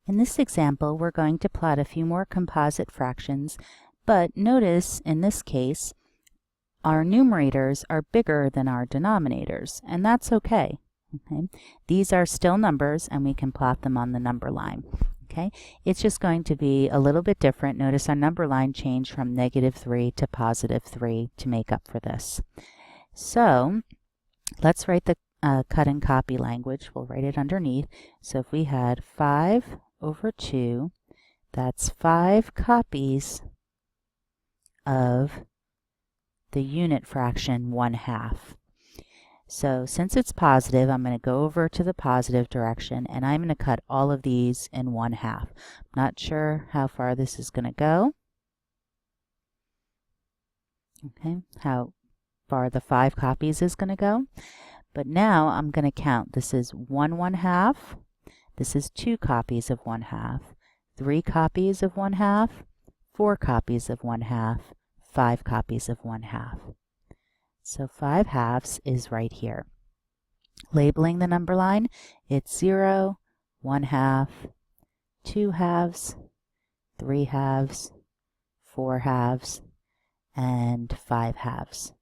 In this example, we're going to plot a few more composite fractions, but notice in this case, our numerators are bigger than our denominators, and that's okay. These are still numbers, and we can plot them on the number line. It's just going to be a little bit different. Notice our number line changed from -3 to +3 to make up for this. So let's write the cut and copy language. We'll write it underneath. So if we had 5/2, that's 5 copies of the unit fraction 1/2. So since it's positive, I'm going to go over to the positive direction, and I'm going to cut all of these in 1/2. Not sure how far this is going to go. How far the 5 copies is going to go. But now I'm going to count. This is 1/1/2. This is 2 copies of 1/2. 3 copies of 1/2. 4 copies of 1/2. 5 copies of 1/2. So 5/2 is right here. Labeling the number line, it's 0, 1/2, 2/2, 3/2, 4/2, and 5/2.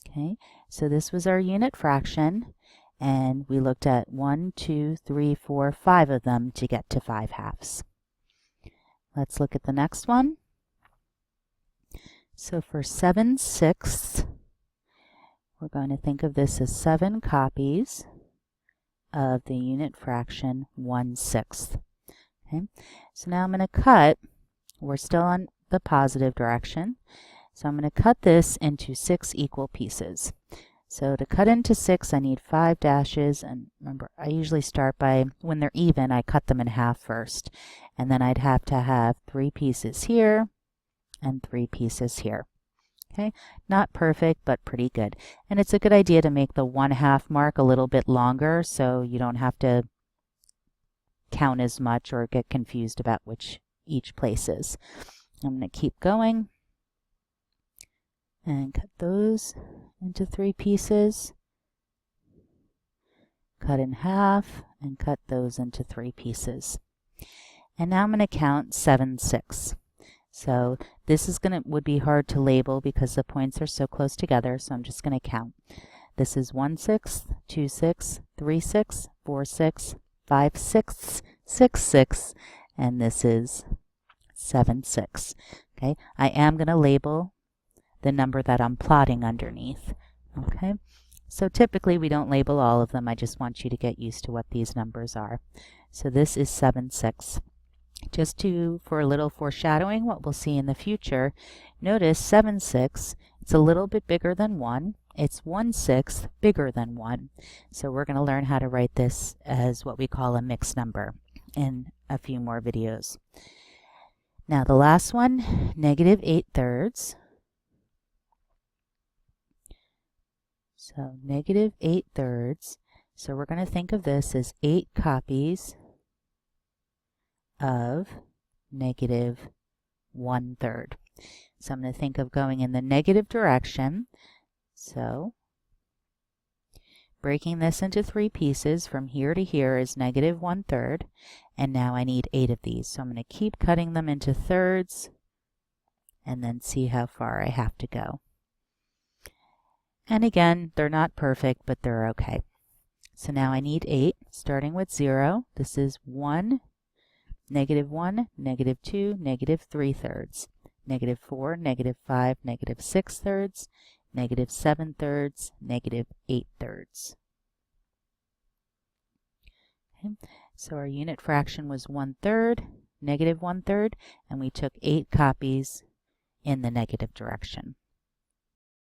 Okay, so this was our unit fraction, and we looked at 1, 2, 3, 4, 5 of them to get to 5/2. Let's look at the next one. So for 7/6, we're going to think of this as 7 copies of the unit fraction 1/6. Okay, so now I'm going to cut. We're still on the positive direction. So I'm going to cut this into 6 equal pieces. So to cut into 6, I need 5 dashes, and remember, I usually start by, when they're even, I cut them in half first. And then I'd have to have 3 pieces here and 3 pieces here. Okay, not perfect, but pretty good. And it's a good idea to make the 1/2 mark a little bit longer so you don't have to count as much or get confused about which each place is. I'm going to keep going and cut those into 3 pieces, cut in half, and cut those into 3 pieces. And now I'm going to count 7/6. So this is would be hard to label because the points are so close together, so I'm just going to count. This is 1/6, 2/6, 3/6, 4/6, 5/6, 6/6, and this is 7/6. Okay, I am going to label the number that I'm plotting underneath. Okay, so typically we don't label all of them. I just want you to get used to what these numbers are. So this is 7/6. Just for a little foreshadowing what we'll see in the future, notice 7/6, it's a little bit bigger than 1. It's 1/6 bigger than 1. So we're going to learn how to write this as what we call a mixed number in a few more videos. Now the last one, -8/3. So -8/3. So we're going to think of this as 8 copies of -1/3. So I'm going to think of going in the negative direction. So breaking this into 3 pieces from here to here is -1/3. And now I need 8 of these. So I'm going to keep cutting them into thirds and then see how far I have to go. And again, they're not perfect, but they're okay. So now I need 8, starting with 0. This is 1, -1, -2, -3/3, -4, -5, -6/3, -7/3, -8/3. Okay, so our unit fraction was 1/3, -1/3, and we took 8 copies in the negative direction.